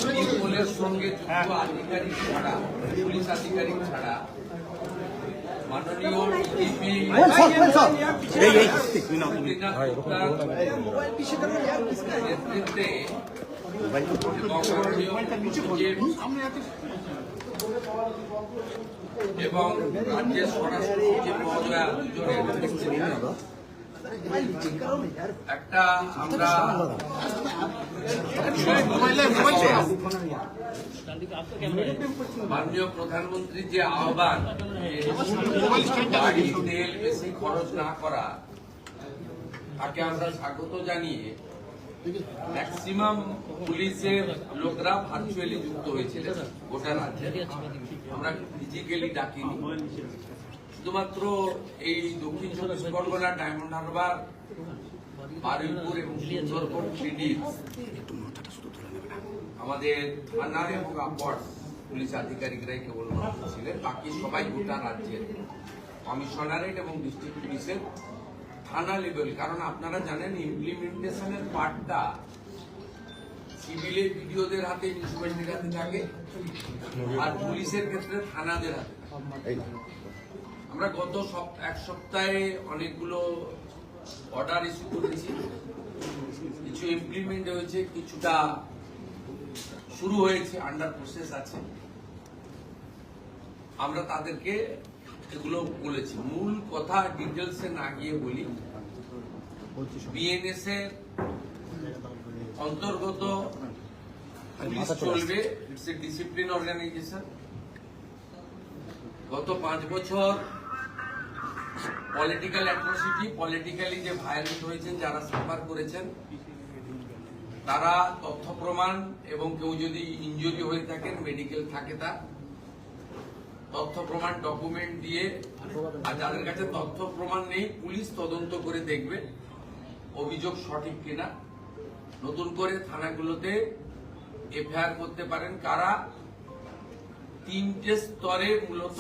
তৃণমূলের সঙ্গে যুক্ত আধিকারিক ছাড়া, পুলিশ আধিকারিক ছাড়া মাননীয় ডিজিপি নেতৃত্বে এবং রাজ্যের স্বরাষ্ট্র সচিব মহোদয়া দুজনের একটা আমরা মাননীয় প্রধানমন্ত্রী যে আহ্বান গাড়ি তেল বেশি খরচ না করা, তাকে আমরা স্বাগত জানিয়ে ম্যাক্সিমাম পুলিশের লোকরা ভার্চুয়ালি যুক্ত হয়েছিলেন গোটা রাজ্যে। আমরা ফিজিক্যালি ডাকিনি, শুধুমাত্র এই দক্ষিণ চব্বিশ পরগনা, ডায়মন্ড হারবার, বারুইপুর এবং সুন্দরবন সিডির আমাদের থানা এবং আপার পুলিশ আধিকারিকরাই কেবলমাত্র ছিলেন। বাকি সবাই গোটা রাজ্যের কমিশনারেট এবং ডিস্ট্রিক্ট পুলিশের থানা লেভেল। কারণ আপনারা জানেন ইমপ্লিমেন্টেশনের পার্টটা সিভিলের ভিডিওদের হাতে, মিউনিসিপ্যালিটির হাতে থাকে, আর পুলিশের ক্ষেত্রে থানাদের হাতে। আমরা গত এক সপ্তাহে অনেকগুলো অর্ডার ইস্যু করেছি, কিছু ইমপ্লিমেন্ট হয়েছে, কিছুটা শুরু হয়েছে, আন্ডার প্রসেস আছে। আমরা তাদেরকে এগুলো বলেছি। মূল কথা ডিটেলসে না গিয়ে বলি, বিএনএস এর অন্তর্গত পুলিশ চলবে, ইটস এ ডিসিপ্লিন অর্গানাইজেশন। গত 5 বছর পলিটিক্যাল অ্যাট্রোসিটি, পলিটিক্যালি যে ভায়োলেন্ট হয়েছেন, যারা সাফার করেছেন, তারা তথ্য প্রমাণ এবং কেউ যদি ইনজুরি হয়ে থাকেন, মেডিকেল থাকে, তা তথ্য প্রমাণ ডকুমেন্ট দিয়ে, আর যাদের কাছে তথ্য প্রমাণ নেই, পুলিশ তদন্ত করে দেখবে অভিযোগ সঠিক কিনা। নতুন করে থানাগুলোতে এফআইআর করতে পারেন। কারা 3টে স্তরে, মূলত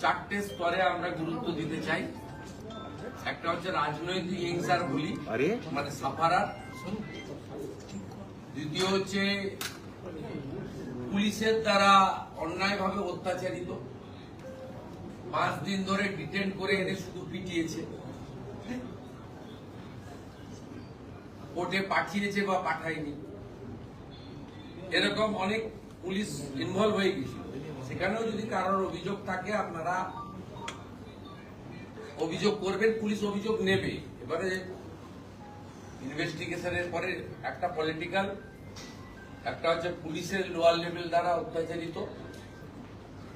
4টে স্তরে আমরা গুরুত্ব দিতে চাই। একটা হচ্ছে রাজনৈতিক হিংসার বলি, মানে সাফারার। দ্বিতীয় হচ্ছে পুলিশের দ্বারা অন্যায়ভাবে অত্যাচারিত, 5 দিন ধরে ডিটেন করে এনে শুধু পিটিয়েছে, কোর্টে পাঠিয়েছে বা পাঠায়নি, এরকম অনেক পুলিশ ইনভলভ হয়ে গেছিল। সেখানেও যদি কারোর অভিযোগ থাকে, আপনারা অভিযোগ করবেন, পুলিশ অভিযোগ নেবে। এবারে ইনভেস্টিগেশনের পরে একটা পলিটিক্যাল, একটা হচ্ছে পুলিশের লোয়ার লেভেল দ্বারা অত্যাচারিত,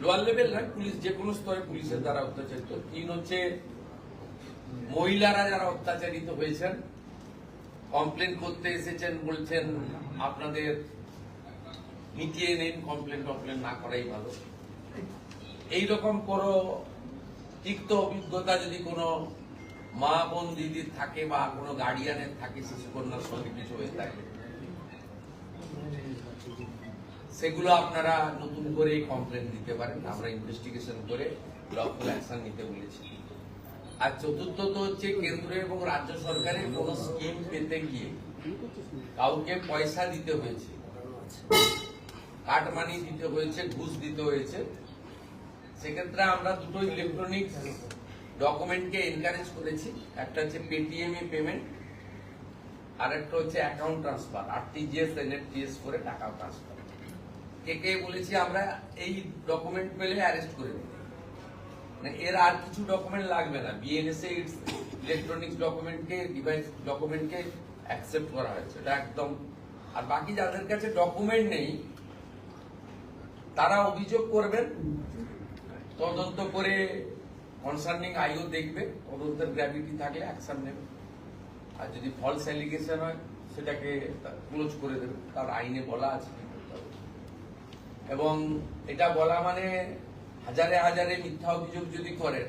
লোয়ার লেভেল নয়, পুলিশ যে কোনো স্তরে পুলিশের দ্বারা অত্যাচারিত। 3 হচ্ছে মহিলারা যারা অত্যাচারিত হয়েছেন, কমপ্লেন করতে এসেছেন, বলছেন আপনাদের মিটিয়ে নেন, কমপ্লেন না করাই ভালো। এইরকম কোনো তিক্ত অভিজ্ঞতা যদি কোনো মা বোন দিদির থাকে বা কোনো গার্ডিয়ানের থাকে, শিশুকন্যার সঙ্গে কিছু হয়ে থাকে, সেগুলো আপনারা নতুন করে কমপ্লেন দিতে পারেন। আমরা ইনভেস্টিগেশন করে লফুল অ্যাকশন নিতে বলেছি। আর চতুর্থত হচ্ছে কেন্দ্র এবং রাজ্য সরকারের কোন স্কিম পেতে গিয়ে কাউকে পয়সা দিতে হয়েছে, কাট মানি দিতে হয়েছে, ঘুষ দিতে হয়েছে, সেক্ষেত্রে আমরা দুটো ইলেকট্রনিক ডকুমেন্টকে এনকারেজ করেছি। একটা হচ্ছে পেটিএম এ পেমেন্ট, আর একটা হচ্ছে অ্যাকাউন্ট ট্রান্সফার, আরটিজিএস, এনএফটিএস করে টাকা ট্রান্সফার। কে বলেছি আমরা এই ডকুমেন্ট পেলে অ্যারেস্ট করে দেব, মানে এর আর কিছু ডকুমেন্ট লাগবে না। বিএনএস এ ইলেকট্রনিক্স ডকুমেন্টকে, ডিভাইস ডকুমেন্টকে অ্যাকসেপ্ট করা হয়েছে, এটা একদম। আর বাকি যাদের কাছে ডকুমেন্ট নেই, তারা অভিযোগ করবেন, তদন্ত করে কনসার্নিং আইও দেখবে, তদন্তের গ্র্যাভিটি থাকলে অ্যাকশন নেবে। আর যদি ফলস অ্যালিগেশন হয়, সেটাকে ক্লোজ করে দেবে, তার আইনে বলা আছে। এবং এটা বলা মানে হাজারে হাজারে মিথ্যা অভিযোগ যদি করেন,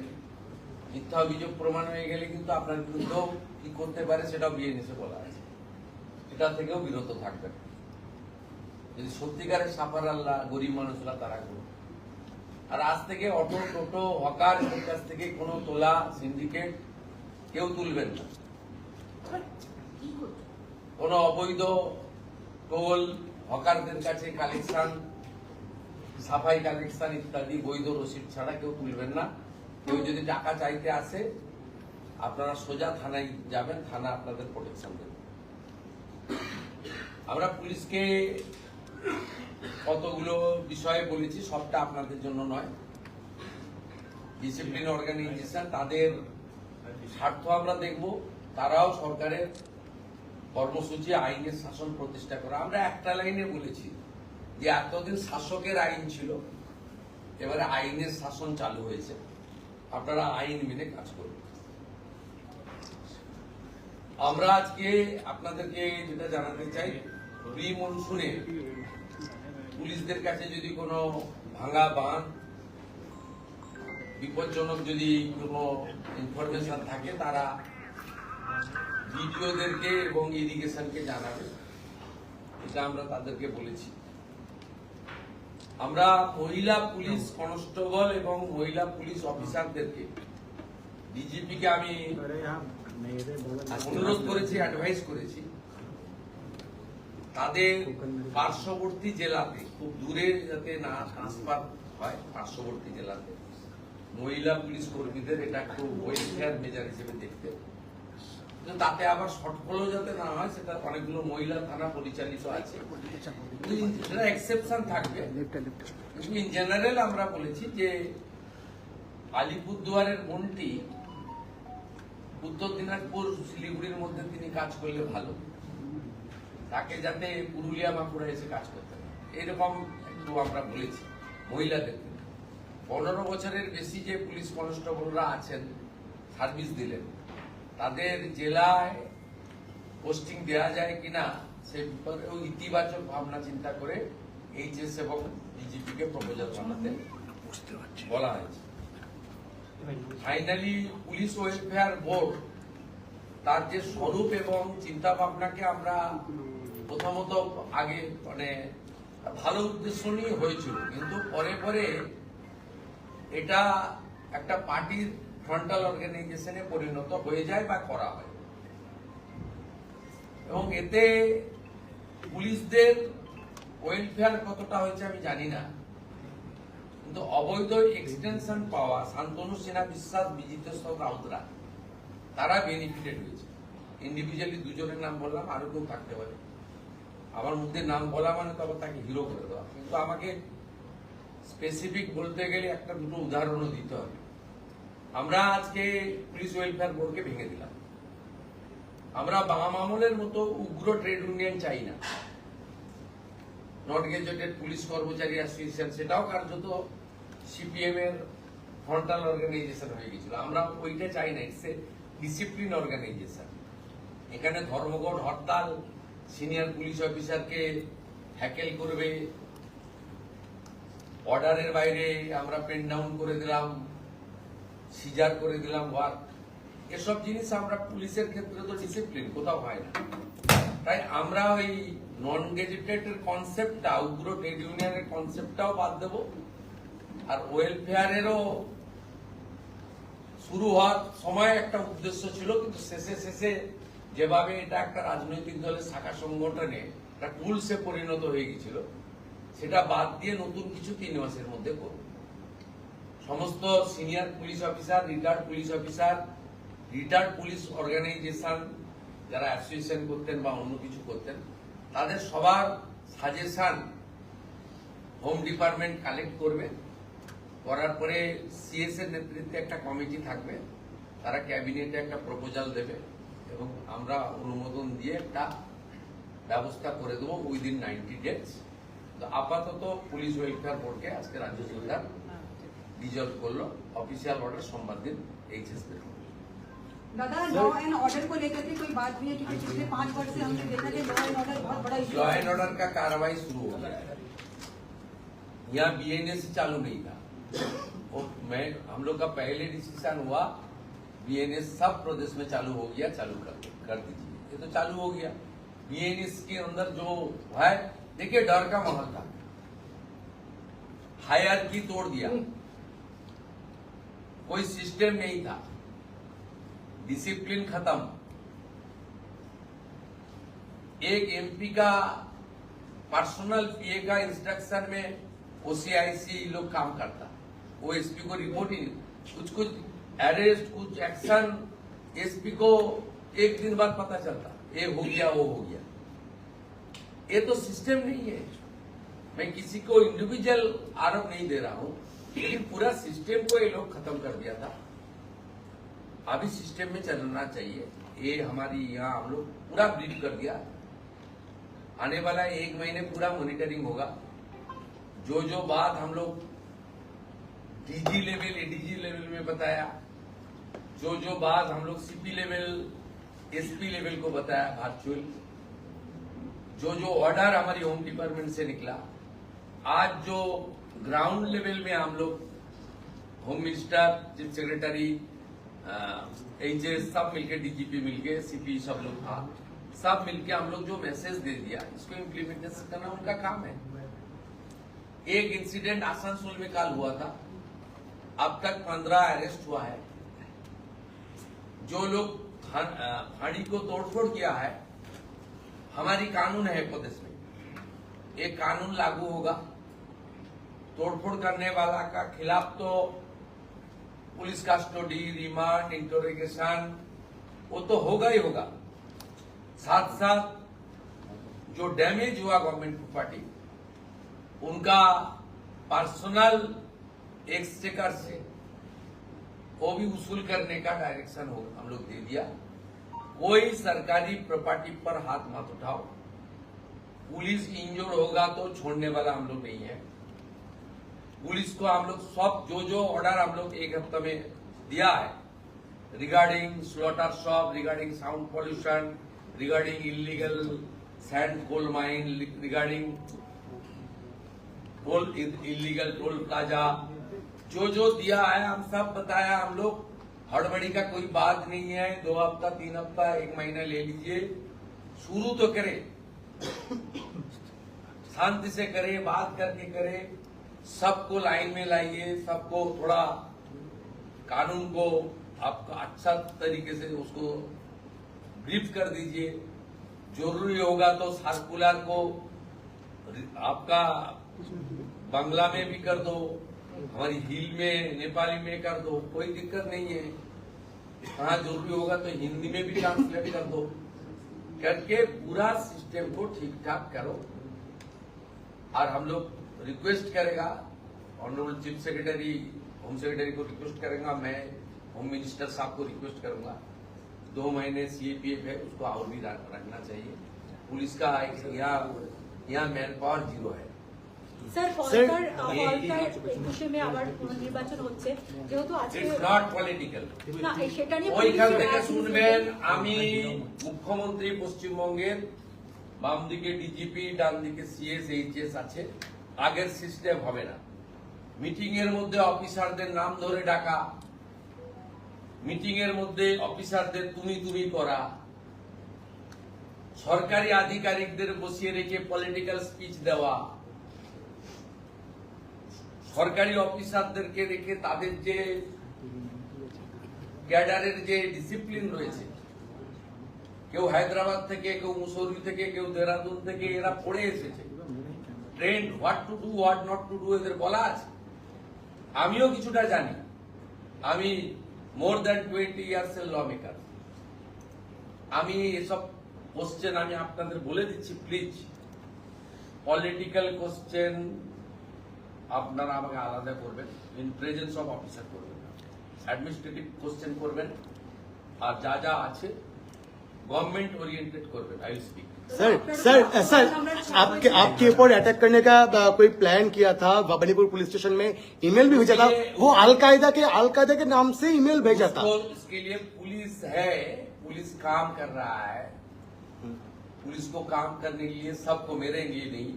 মিথ্যা অভিযোগ প্রমাণ হয়ে গেলে কিন্তু আপনার বিরুদ্ধেও কি করতে পারে সেটাও বিএনএসে বলা আছে। এটা থেকেও বিরত থাকবেন। যদি সত্যিকারের সাফার আল্লাহ, গরিব মানুষরা তারা করবে। আর আজ থেকে অটো, টোটো, হকার এর কাছ থেকে কোনো তোলা, সিন্ডিকেট কেউ তুলবেন না। কোনো অবৈধ টোল, হকারদের কাছে কালেকশন, সাফাই কালেকশন ইত্যাদি বৈধ রসিদ ছাড়া কেউ তুলবেন না। কেউ যদি টাকা চাইতে আসে আপনারা সোজা থানায় যাবেন, থানা আপনাদের প্রোটেকশন দেবে। আমরা পুলিশকে কতগুলো বিষয়ে বলেছি, সবটা আপনাদের জন্য নয়। ডিসিপ্লিন অর্গানাইজেশন, তাদের স্বার্থ আমরা দেখব। তারাও সরকারের কর্মসূচি আইনের শাসন প্রতিষ্ঠা করা। আমরা একটা লাইনে বলেছি যে এতদিন শাসকের আইন ছিল, এবারে আইনের শাসন চালু হয়েছে, আপনারা আইন মেনে কাজ করুন। আমরা আজকে আপনাদেরকে যেটা জানাতে চাই, প্রি মনসুনে পুলিশদের কাছে যদি কোনো ভাঙা বাঁধ, বিপজ্জনক যদি কোনো ইনফরমেশন থাকে, তারা ভিডিওদেরকে এবং ইরিগেশনকে জানাবে, এটা আমরা তাদেরকে বলেছি। আমরা মহিলা পুলিশ কনস্টেবল এবং মহিলা পুলিশ অফিসারদেরকে, ডিজিপিকে আমি অনুরোধ করেছি, অ্যাডভাইস করেছি, তাদের পার্শ্ববর্তী জেলাতে, খুব দূরে যাতে না ট্রান্সফার হয়, পার্শ্ববর্তী জেলাতে মহিলা পুলিশ কর্মীদের এটা একটু ওয়েলফেয়ার মেজার হিসেবে দেখতে, তাতে আবার শর্টফলও যাতে না হয়। সেটা অনেকগুলো মহিলা থানা পরিচালিত আছে, সেটা এক্সেপশন থাকবে। কিন্তু ইন জেনারেল আমরা বলেছি যে আলিপুরদুয়ারের মন্ত্রী উত্তর দিনাজপুর শিলিগুড়ির মধ্যে তিনি কাজ করলে ভালো, তাকে যাতে পুরুলিয়া বাঁকুড়া এসে কাজ করতে হয়, এরকম একটু আমরা বলেছি। মহিলাদের 15 বছরের বেশি যে পুলিশ কনস্টেবলরা আছেন, সার্ভিস দিলেন, তাদের জেলায় পোস্টিং দেওয়া যায় কিনা সে ব্যাপারে ইতিবাচক ভাবনা চিন্তা করে এইচএস এবং ডিজিপিকে প্রপোজাল বানাতে বলা হয়েছে। ফাইনালি পুলিশ ওয়েলফেয়ার বোর্ড তার যে স্বরূপ এবং চিন্তা ভাবনাকে আমরা প্রথমত আগে ভালো উদ্দেশ্য নিয়ে হয়েছিল, কিন্তু পরে পরে এটা একটা পার্টির ফ্রন্টাল অর্গানাইজেশনে পরিণত হয়ে যায় বা করা হয়, এবং এতে পুলিশদের ওয়েলফেয়ার কতটা হয়েছে আমি জানি না, কিন্তু অবৈধ এক্সটেনশন পাওয়া শান্তনু সিনহা বিশ্বাস, বিজিতেশ্বর রাউতরা, তারা বেনিফিটেড হয়েছে। ইন্ডিভিজুয়ালি দুজনের নাম বললাম, আরো কেউ থাকতে পারে, আমার মধ্যে নাম বলা মানে তবে তাকে হিরো করে দেওয়া, কিন্তু আমাকে স্পেসিফিক বলতে গেলে একটা দুটো উদাহরণও দিতে হবে। আমরা আজকে পুলিশ ওয়েলফেয়ার বোর্ডকে ভেঙে দিলাম। আমরা বাম আমলের মতো উগ্র ট্রেড ইউনিয়ন চাই না। নট গেজেটেড পুলিশ কর্মচারী অ্যাসোসিয়েশন, সেটাও কার্যত সিপিএম এর ফ্রন্টাল অর্গানাইজেশন হয়ে গেছিল। আমরা ওইটা চাই না, ইটস এ ডিসিপ্লিন অর্গানাইজেশন। এখানে ধর্মঘট, হরতাল, সিনিয়র পুলিশ অফিসারকে হ্যাকেল করবে, অর্ডারের বাইরে আমরা পেন ডাউন করে দিলাম, সিজার করে দিলাম ওয়ার্ক, এসব জিনিস আমরা পুলিশের ক্ষেত্রে তো ডিসিপ্লিন কোথাও হয় না। তাই আমরা ওই নন গেজেটেড কনসেপ্টটা, উগ্র ট্রেড ইউনিয়নের কনসেপ্টটাও বাদ দেব, আর ওয়েলফেয়ারেরও শুরু হওয়ার সময় একটা উদ্দেশ্য ছিল, কিন্তু শেষে শেষে যেভাবে এটা একটা রাজনৈতিক দলের শাখা সংগঠনে একটা টুলসে পরিণত হয়ে গেছিল, সেটা বাদ দিয়ে নতুন কিছু 3 মাসের মধ্যে করব। সমস্ত senior police officer, retired police officer, retired police organisation যারা অ্যাসোসিয়েশন করতেন বা অন্য কিছু করতেন, তাদের সবার সাজেশন হোম ডিপার্টমেন্ট কালেক্ট করবে। করার পরে সিএস এর নেতৃত্বে একটা কমিটি থাকবে, তারা ক্যাবিনেটে একটা প্রপোজাল দেবে এবং আমরা অনুমোদন দিয়ে একটা ব্যবস্থা করে দেবো উইদিন 90 ডেজ। তো আপাতত পুলিশ ওয়েলফেয়ার বোর্ডকে আজকে রাজ্য সরকার ডিজলভ করলো, অফিসিয়াল অর্ডার সোमवार दिन এইচএস में। दादा, लॉ एंड ऑर्डर को लेकर के कोई बात हुई है? क्योंकि पिछले 5 वर्ष से हमने देखा कि लॉ एंड ऑर्डर बहुत बड़ा इशू है। लॉ एंड ऑर्डर का कार्रवाई शुरू हो गया है। यहाँ बीएनएस चालू नहीं था, और हम लोग का पहले डिसीजन हुआ बीएनएस सब प्रदेश में चालू हो गया, चालू कर दीजिए। ये तो चालू हो गया। बीएनएस के अंदर जो है, देखिए डर का माहौल था, हायरार्की तोड़ दिया, कोई सिस्टम नहीं था, डिसिप्लिन खत्म। एक एमपी का पर्सनल पीए का इंस्ट्रक्शन में ओसीआईसी लोग काम करता, वो एसपी को रिपोर्ट ही नहीं, कुछ अरेस्ट कुछ एक्शन एसपी को एक दिन बाद पता चलता, ये हो गया वो हो गया। ये तो सिस्टम नहीं है। मैं किसी को इंडिविजुअल आरोप नहीं दे रहा हूं, लेकिन पूरा सिस्टम को ये लोग खत्म कर दिया था। अभी सिस्टम में चलना चाहिए। ये हमारी यहाँ हम लोग पूरा ब्रीफ कर दिया। आने वाला 1 महीने पूरा मॉनिटरिंग होगा। जो बात हम लोग डीजी लेवल एडीजी लेवल में बताया, जो बात हम लोग सीपी लेवल एसपी लेवल को बताया वर्चुअल, जो ऑर्डर हमारी होम डिपार्टमेंट से निकला, आज जो ग्राउंड लेवल में हम लोग home minister, chief secretary, HS सब मिलके, डीजीपी मिलके, सीपी सब लोग था, सब मिलके हम लोग जो मैसेज दे दिया, इसको इम्प्लीमेंटेशन करना उनका काम है। एक इंसिडेंट आसनसोल में कल हुआ था, अब तक 15 अरेस्ट हुआ है। जो लोग हाड़ी को तोड़फोड़ किया है, हमारी कानून है प्रदेश में, एक कानून लागू होगा। तोड़फोड़ करने वाला का खिलाफ तो पुलिस कस्टडी, रिमांड, इंटरोगेशन वो तो होगा ही होगा। साथ साथ जो डैमेज हुआ गवर्नमेंट प्रॉपर्टी, उनका पर्सनल एक्सचेकर से वो भी वसूल करने का डायरेक्शन हम लोग दे दिया। कोई सरकारी प्रॉपर्टी पर हाथ मत उठाओ। पुलिस इंजोर होगा तो छोड़ने वाला हम लोग नहीं है। पुलिस को हम लोग सब जो ऑर्डर हम लोग 1 हफ्ते में दिया है, regarding slaughter shop, regarding sound pollution, regarding illegal sand coal mine, regarding illegal toll plaza, जो दिया है हम सब बताया। हम लोग हड़बड़ी का कोई बात नहीं है। 2 हफ्ता 3 हफ्ता 1 महीना ले लीजिए, शुरू तो करें, शांति से करें, बात करके करें, सबको लाइन में लाइए, सबको थोड़ा कानून को आपका अच्छा तरीके से उसको ब्रीफ कर दीजिए। जरूरी होगा तो सर्कुलर को आपका बांग्ला में भी कर दो, हमारी हिल में नेपाली में कर दो, कोई दिक्कत नहीं है। कहाँ जरूरी होगा तो हिंदी में भी ट्रांसलेट कर दो, करके पूरा सिस्टम को ठीक ठाक करो। और हम लोग रिक्वेस्ट करेगा, honourable chief secretary, home secretary को रिक्वेस्ट करेंगे, मैं होम मिनिस्टर साहब को रिक्वेस्ट करूंगा, 2 महीने सीएपीएफ है उसको और भी रखना चाहिए। पुलिस का यहाँ मैन पावर 0 है। স্যার ফলকার বিষয়ে আবার নির্বাচন হচ্ছে, যেহেতু আজকে ইটস নট পলিটিক্যাল, না সেটা নিয়ে ওইখান থেকে শুনবেন। আমি মুখ্যমন্ত্রী পশ্চিমবঙ্গের, বাম দিকে ডিজিপি, ডান দিকে সিএস এইচএস আছে, আগের সিস্টেম হবে না। মিটিং এর মধ্যে অফিসারদের নাম ধরে ডাকা, মিটিং এর মধ্যে অফিসারদের তুমি করা, সরকারি আধিকারিকদের বসিয়ে রেখে পলিটিক্যাল স্পিচ দেওয়া, সরকারি অফিসারদেরকে রেখে তাদের যে ক্যাডারের যে ডিসিপ্লিন রয়েছে, কেউ হায়দ্রাবাদ থেকে, কেউ মুসৌরি থেকে, কেউ দেহরাদুন থেকে, এরা পড়ে এসেছে, trend what to do what not to do এদের বলা আছে। আমিও কিছুটা জানি, আমি মোর দ্যান 20 ইয়ার্স এর ল মেকার। আমি এসব কোশ্চেন আমি আপনাদের বলে দিচ্ছি, প্লিজ পলিটিক্যাল কোশ্চেন আপনারা আমাকে আলাদা করবেন, ইন প্রেজেন্স অফ অফিসার করবেন, অ্যাডমিনিস্ট্রেটিভ কোশ্চেন করবেন, আর যা আছে गवर्नमेंट ओरिएंटेड करबेन। I will speak. सर आपके ऊपर अटैक करने का कोई प्लान किया था, भवानीपुर पुलिस स्टेशन में ईमेल भी भेजा था, वो अलकायदा के नाम से ईमेल भेजा था। इसके लिए पुलिस है, पुलिस काम कर रहा है, पुलिस को काम करने के लिए सबको, मेरे लिए नहीं,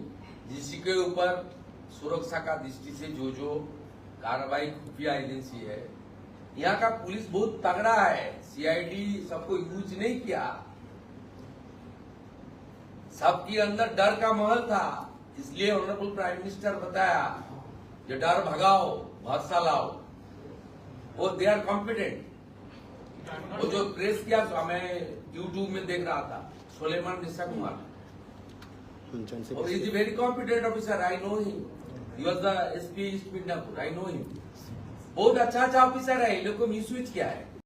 जिसके ऊपर सुरक्षा का दृष्टि से जो कार्रवाई खुफिया एजेंसी है, यहाँ का पुलिस बहुत तगड़ा है। सीआईडी सबको यूज नहीं किया, सबके अंदर डर का माहौल था, इसलिए ऑनरेबल प्राइम मिनिस्टर बताया कि डर भगाओ, भरोसा लाओ। वो दे आर कॉम्पिटेंट। वो जो प्रेस किया, मैं यूट्यूब में देख रहा था, Suleman Nisha Kumar, joint Oh, he is a very competent officer. I know him. He was the SP East Midnapur. I know him. बहुत अच्छा ऑफिसर है, इन लोग को मिसयूज किया है।